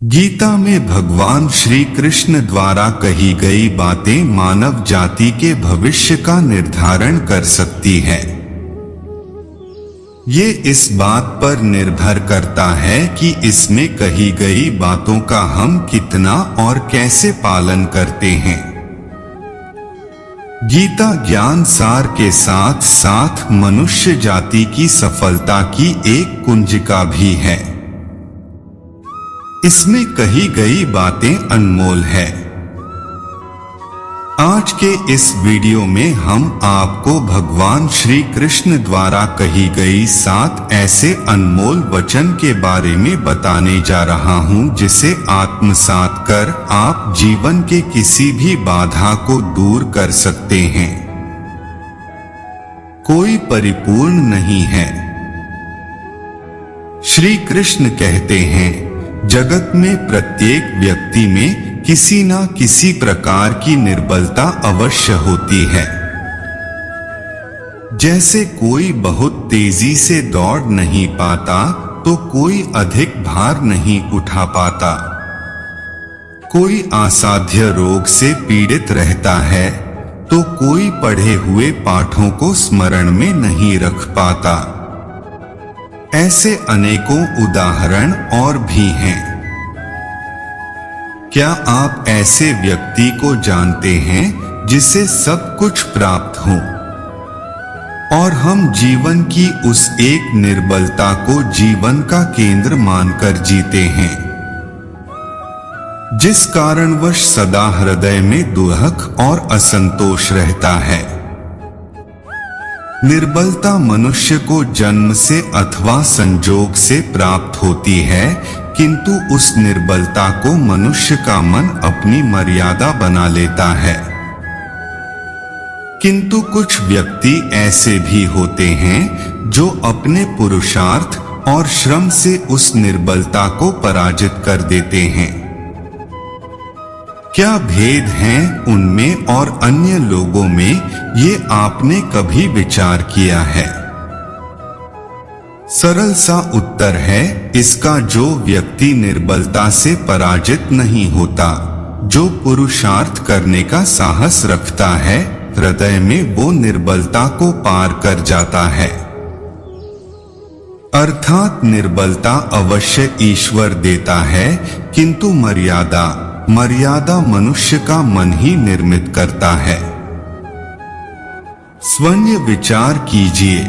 गीता में भगवान श्री कृष्ण द्वारा कही गई बातें मानव जाति के भविष्य का निर्धारण कर सकती है। ये इस बात पर निर्भर करता है कि इसमें कही गई बातों का हम कितना और कैसे पालन करते हैं। गीता ज्ञान सार के साथ साथ मनुष्य जाति की सफलता की एक कुंजिका भी है। इसमें कही गई बातें अनमोल है। आज के इस वीडियो में हम आपको भगवान श्री कृष्ण द्वारा कही गई 7 ऐसे अनमोल वचन के बारे में बताने जा रहा हूं, जिसे आत्मसात कर आप जीवन के किसी भी बाधा को दूर कर सकते हैं। कोई परिपूर्ण नहीं है। श्री कृष्ण कहते हैं, जगत में प्रत्येक व्यक्ति में किसी न किसी प्रकार की निर्बलता अवश्य होती है। जैसे कोई बहुत तेजी से दौड़ नहीं पाता तो कोई अधिक भार नहीं उठा पाता। कोई असाध्य रोग से पीड़ित रहता है तो कोई पढ़े हुए पाठों को स्मरण में नहीं रख पाता। ऐसे अनेकों उदाहरण और भी हैं। क्या आप ऐसे व्यक्ति को जानते हैं जिसे सब कुछ प्राप्त हो, और हम जीवन की उस एक निर्बलता को जीवन का केंद्र मानकर जीते हैं, जिस कारणवश सदा हृदय में दुख और असंतोष रहता है। निर्बलता मनुष्य को जन्म से अथवा संजोग से प्राप्त होती है, किंतु उस निर्बलता को मनुष्य का मन अपनी मर्यादा बना लेता है। किंतु कुछ व्यक्ति ऐसे भी होते हैं जो अपने पुरुषार्थ और श्रम से उस निर्बलता को पराजित कर देते हैं। क्या भेद है उनमें और अन्य लोगों में, ये आपने कभी विचार किया है? सरल सा उत्तर है इसका, जो व्यक्ति निर्बलता से पराजित नहीं होता, जो पुरुषार्थ करने का साहस रखता है, हृदय में वो निर्बलता को पार कर जाता है। अर्थात निर्बलता अवश्य ईश्वर देता है, किंतु मर्यादा मनुष्य का मन ही निर्मित करता है। स्वयं विचार कीजिए।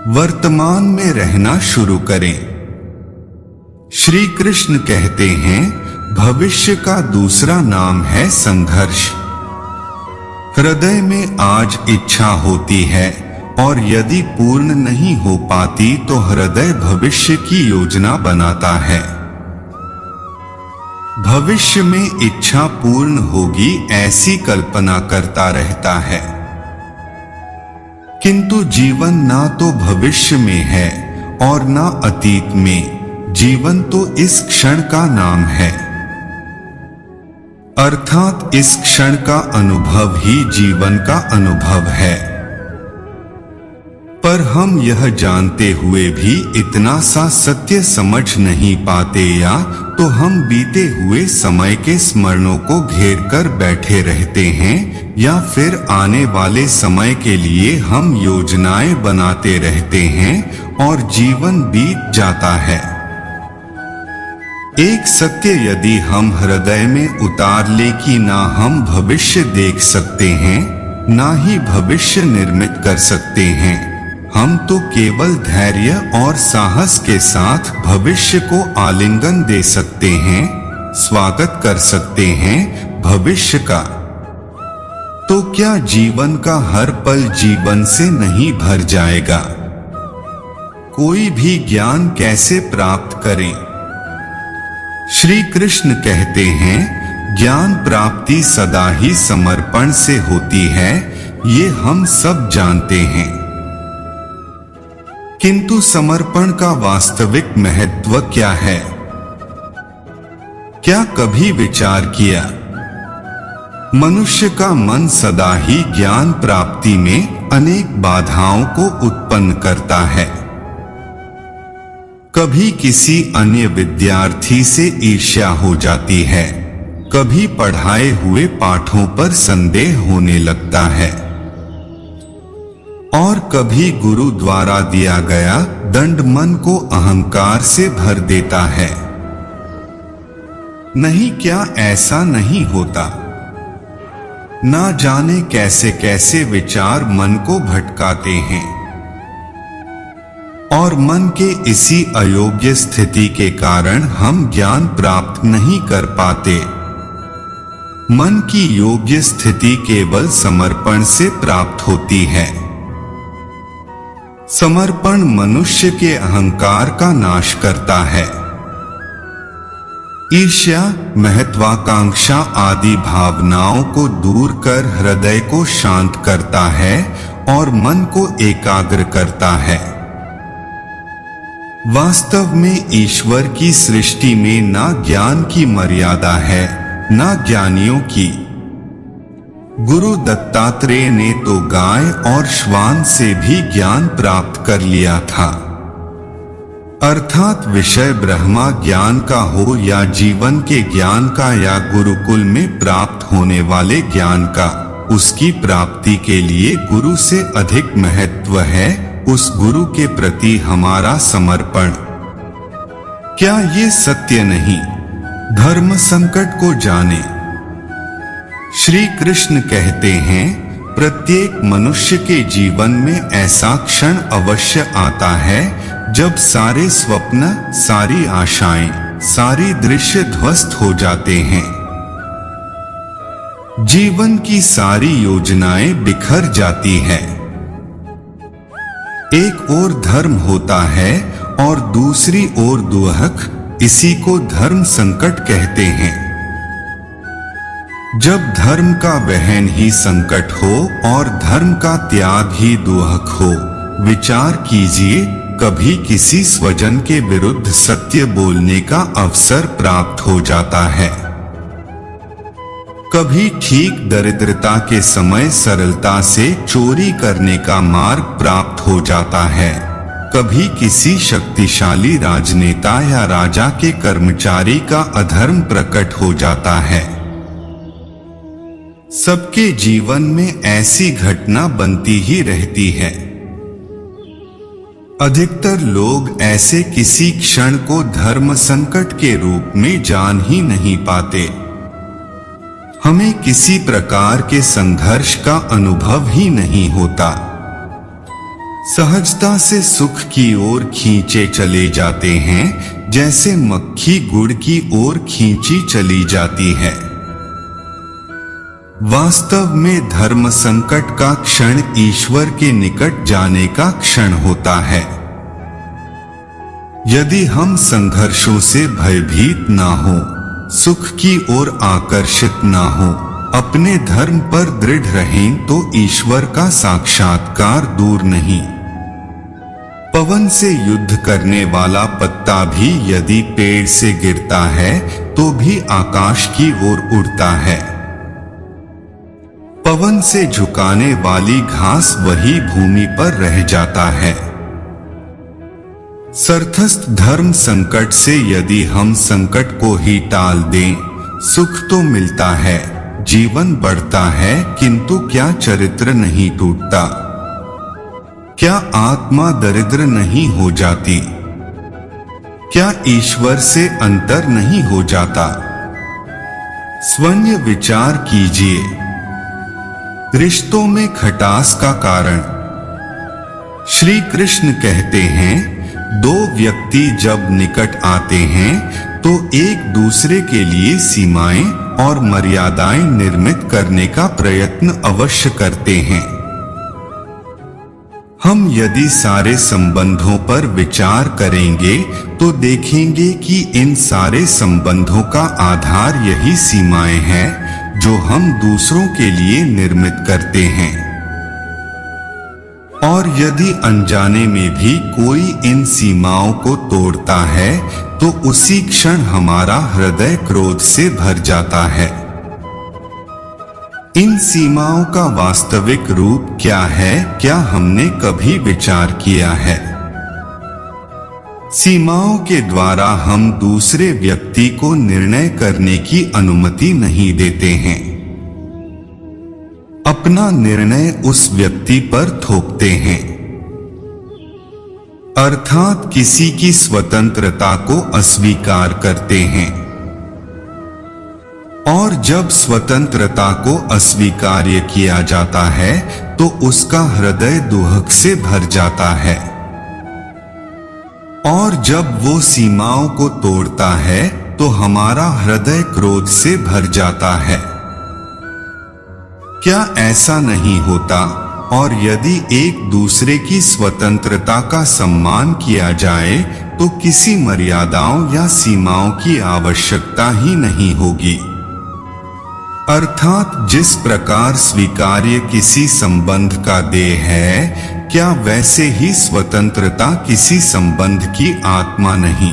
वर्तमान में रहना शुरू करें। श्री कृष्ण कहते हैं, भविष्य का दूसरा नाम है संघर्ष। हृदय में आज इच्छा होती है और यदि पूर्ण नहीं हो पाती तो हृदय भविष्य की योजना बनाता है। भविष्य में इच्छा पूर्ण होगी ऐसी कल्पना करता रहता है, किंतु जीवन ना तो भविष्य में है और ना अतीत में। जीवन तो इस क्षण का नाम है, अर्थात इस क्षण का अनुभव ही जीवन का अनुभव है। पर हम यह जानते हुए भी इतना सा सत्य समझ नहीं पाते, या तो हम बीते हुए समय के स्मरणों को घेर कर बैठे रहते हैं, या फिर आने वाले समय के लिए हम योजनाएं बनाते रहते हैं और जीवन बीत जाता है। एक सत्य यदि हम हृदय में उतार ले कि ना हम भविष्य देख सकते हैं, ना ही भविष्य निर्मित कर सकते हैं, हम तो केवल धैर्य और साहस के साथ भविष्य को आलिंगन दे सकते हैं, स्वागत कर सकते हैं भविष्य का। तो क्या जीवन का हर पल जीवन से नहीं भर जाएगा? कोई भी ज्ञान कैसे प्राप्त करें? श्री कृष्ण कहते हैं, ज्ञान प्राप्ति सदा ही समर्पण से होती है, ये हम सब जानते हैं। किंतु समर्पण का वास्तविक महत्व क्या है? क्या कभी विचार किया? मनुष्य का मन सदा ही ज्ञान प्राप्ति में अनेक बाधाओं को उत्पन्न करता है। कभी किसी अन्य विद्यार्थी से ईर्ष्या हो जाती है, कभी पढ़ाए हुए पाठों पर संदेह होने लगता है और कभी गुरु द्वारा दिया गया दंड मन को अहंकार से भर देता है। नहीं, क्या ऐसा नहीं होता? ना जाने कैसे कैसे विचार मन को भटकाते हैं और मन के इसी अयोग्य स्थिति के कारण हम ज्ञान प्राप्त नहीं कर पाते। मन की योग्य स्थिति केवल समर्पण से प्राप्त होती है। समर्पण मनुष्य के अहंकार का नाश करता है। ईर्ष्या, महत्वाकांक्षा आदि भावनाओं को दूर कर हृदय को शांत करता है और मन को एकाग्र करता है। वास्तव में ईश्वर की सृष्टि में ना ज्ञान की मर्यादा है, ना ज्ञानियों की। गुरु दत्तात्रेय ने तो गाय और श्वान से भी ज्ञान प्राप्त कर लिया था। अर्थात विषय ब्रह्मा ज्ञान का हो या जीवन के ज्ञान का या गुरुकुल में प्राप्त होने वाले ज्ञान का, उसकी प्राप्ति के लिए गुरु से अधिक महत्व है उस गुरु के प्रति हमारा समर्पण। क्या ये सत्य नहीं? धर्म संकट को जाने। श्री कृष्ण कहते हैं, प्रत्येक मनुष्य के जीवन में ऐसा क्षण अवश्य आता है जब सारे स्वप्न, सारी आशाएं, सारी दृश्य ध्वस्त हो जाते हैं। जीवन की सारी योजनाएं बिखर जाती है। एक ओर धर्म होता है और दूसरी ओर दुहक, इसी को धर्म संकट कहते हैं। जब धर्म का वहन ही संकट हो और धर्म का त्याग ही दुहक हो, विचार कीजिए, कभी किसी स्वजन के विरुद्ध सत्य बोलने का अवसर प्राप्त हो जाता है, कभी ठीक दरिद्रता के समय सरलता से चोरी करने का मार्ग प्राप्त हो जाता है, कभी किसी शक्तिशाली राजनेता या राजा के कर्मचारी का अधर्म प्रकट हो जाता है। सबके जीवन में ऐसी घटना बनती ही रहती है। अधिकतर लोग ऐसे किसी क्षण को धर्म संकट के रूप में जान ही नहीं पाते। हमें किसी प्रकार के संघर्ष का अनुभव ही नहीं होता। सहजता से सुख की ओर खींचे चले जाते हैं, जैसे मक्खी गुड़ की ओर खींची चली जाती है। वास्तव में धर्म संकट का क्षण ईश्वर के निकट जाने का क्षण होता है। यदि हम संघर्षों से भयभीत ना हो, सुख की ओर आकर्षित ना हो, अपने धर्म पर दृढ़ रहें तो ईश्वर का साक्षात्कार दूर नहीं। पवन से युद्ध करने वाला पत्ता भी यदि पेड़ से गिरता है तो भी आकाश की ओर उड़ता है। पवन से झुकाने वाली घास वही भूमि पर रह जाता है। सरथस्थ धर्म संकट से यदि हम संकट को ही टाल दें, सुख तो मिलता है, जीवन बढ़ता है, किंतु क्या चरित्र नहीं टूटता? क्या आत्मा दरिद्र नहीं हो जाती? क्या ईश्वर से अंतर नहीं हो जाता? स्वयं विचार कीजिए। रिश्तों में खटास का कारण। श्री कृष्ण कहते हैं, दो व्यक्ति जब निकट आते हैं तो एक दूसरे के लिए सीमाएं और मर्यादाएं निर्मित करने का प्रयत्न अवश्य करते हैं। हम यदि सारे संबंधों पर विचार करेंगे तो देखेंगे कि इन सारे संबंधों का आधार यही सीमाएं हैं जो हम दूसरों के लिए निर्मित करते हैं। और यदि अनजाने में भी कोई इन सीमाओं को तोड़ता है तो उसी क्षण हमारा हृदय क्रोध से भर जाता है। इन सीमाओं का वास्तविक रूप क्या है, क्या हमने कभी विचार किया है? सीमाओं के द्वारा हम दूसरे व्यक्ति को निर्णय करने की अनुमति नहीं देते हैं। अपना निर्णय उस व्यक्ति पर थोपते हैं, अर्थात किसी की स्वतंत्रता को अस्वीकार करते हैं। और जब स्वतंत्रता को अस्वीकार्य किया जाता है तो उसका हृदय दुहक से भर जाता है, और जब वो सीमाओं को तोड़ता है तो हमारा हृदय क्रोध से भर जाता है। क्या ऐसा नहीं होता? और यदि एक दूसरे की स्वतंत्रता का सम्मान किया जाए तो किसी मर्यादाओं या सीमाओं की आवश्यकता ही नहीं होगी। अर्थात जिस प्रकार स्वीकार्य किसी संबंध का देह है, क्या वैसे ही स्वतंत्रता किसी संबंध की आत्मा नहीं?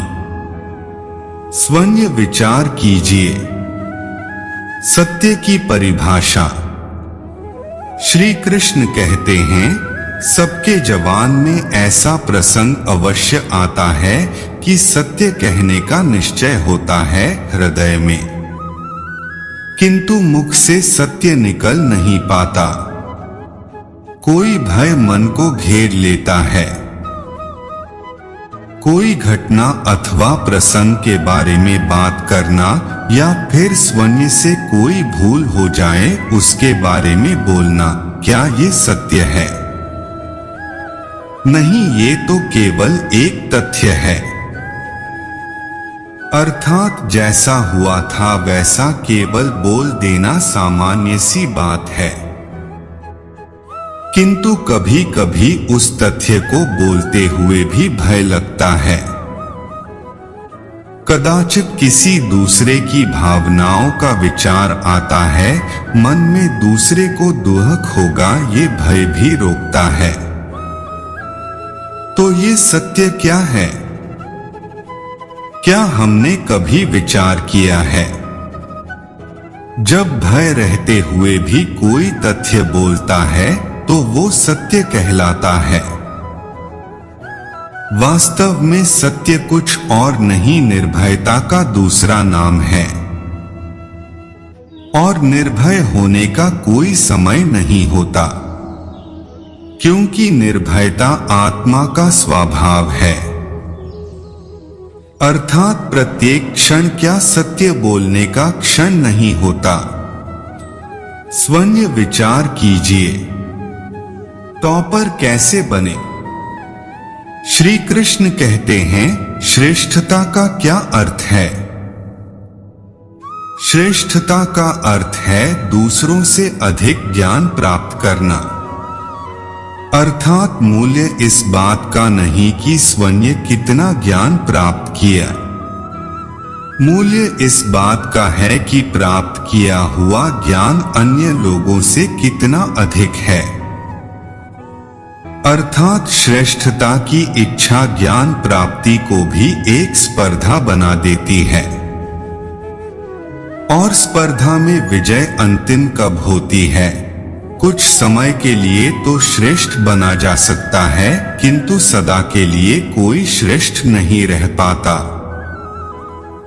स्वयं विचार कीजिए। सत्य की परिभाषा। श्री कृष्ण कहते हैं, सबके जवान में ऐसा प्रसंग अवश्य आता है कि सत्य कहने का निश्चय होता है हृदय में, किंतु मुख से सत्य निकल नहीं पाता। कोई भय मन को घेर लेता है। कोई घटना अथवा प्रसंग के बारे में बात करना या फिर स्वयं से कोई भूल हो जाए उसके बारे में बोलना, क्या ये सत्य है? नहीं, ये तो केवल एक तथ्य है। अर्थात जैसा हुआ था वैसा केवल बोल देना सामान्य सी बात है, किंतु कभी कभी उस तथ्य को बोलते हुए भी भय लगता है। कदाचित किसी दूसरे की भावनाओं का विचार आता है, मन में दूसरे को दुहक होगा, ये भय भी रोकता है। तो ये सत्य क्या है? क्या हमने कभी विचार किया है? जब भय रहते हुए भी कोई तथ्य बोलता है तो वो सत्य कहलाता है। वास्तव में सत्य कुछ और नहीं, निर्भयता का दूसरा नाम है। और निर्भय होने का कोई समय नहीं होता, क्योंकि निर्भयता आत्मा का स्वभाव है। अर्थात प्रत्येक क्षण क्या सत्य बोलने का क्षण नहीं होता। स्वयं विचार कीजिए, टॉपर कैसे बने? श्री कृष्ण कहते हैं, श्रेष्ठता का क्या अर्थ है? श्रेष्ठता का अर्थ है दूसरों से अधिक ज्ञान प्राप्त करना। अर्थात मूल्य इस बात का नहीं कि स्वयं कितना ज्ञान प्राप्त किया, मूल्य इस बात का है कि प्राप्त किया हुआ ज्ञान अन्य लोगों से कितना अधिक है। अर्थात श्रेष्ठता की इच्छा ज्ञान प्राप्ति को भी एक स्पर्धा बना देती है। और स्पर्धा में विजय अंतिम कब होती है? कुछ समय के लिए तो श्रेष्ठ बना जा सकता है, किंतु सदा के लिए कोई श्रेष्ठ नहीं रह पाता।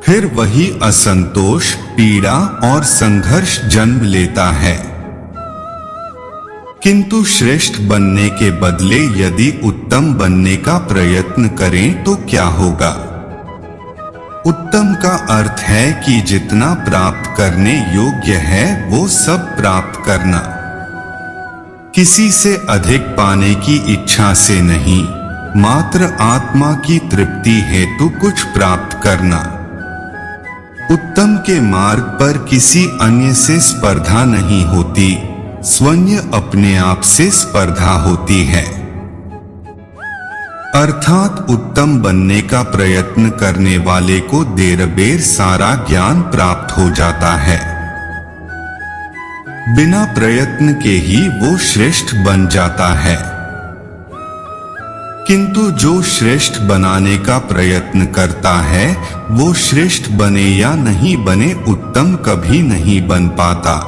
फिर वही असंतोष, पीड़ा और संघर्ष जन्म लेता है। किंतु श्रेष्ठ बनने के बदले यदि उत्तम बनने का प्रयत्न करें तो क्या होगा? उत्तम का अर्थ है कि जितना प्राप्त करने योग्य है वो सब प्राप्त करना, किसी से अधिक पाने की इच्छा से नहीं, मात्र आत्मा की तृप्ति हेतु कुछ प्राप्त करना। उत्तम के मार्ग पर किसी अन्य से स्पर्धा नहीं होती, स्वयं अपने आप से स्पर्धा होती है। अर्थात उत्तम बनने का प्रयत्न करने वाले को देर बेर सारा ज्ञान प्राप्त हो जाता है। बिना प्रयत्न के ही वो श्रेष्ठ बन जाता है। किंतु जो श्रेष्ठ बनाने का प्रयत्न करता है वो श्रेष्ठ बने या नहीं बने उत्तम कभी नहीं बन पाता।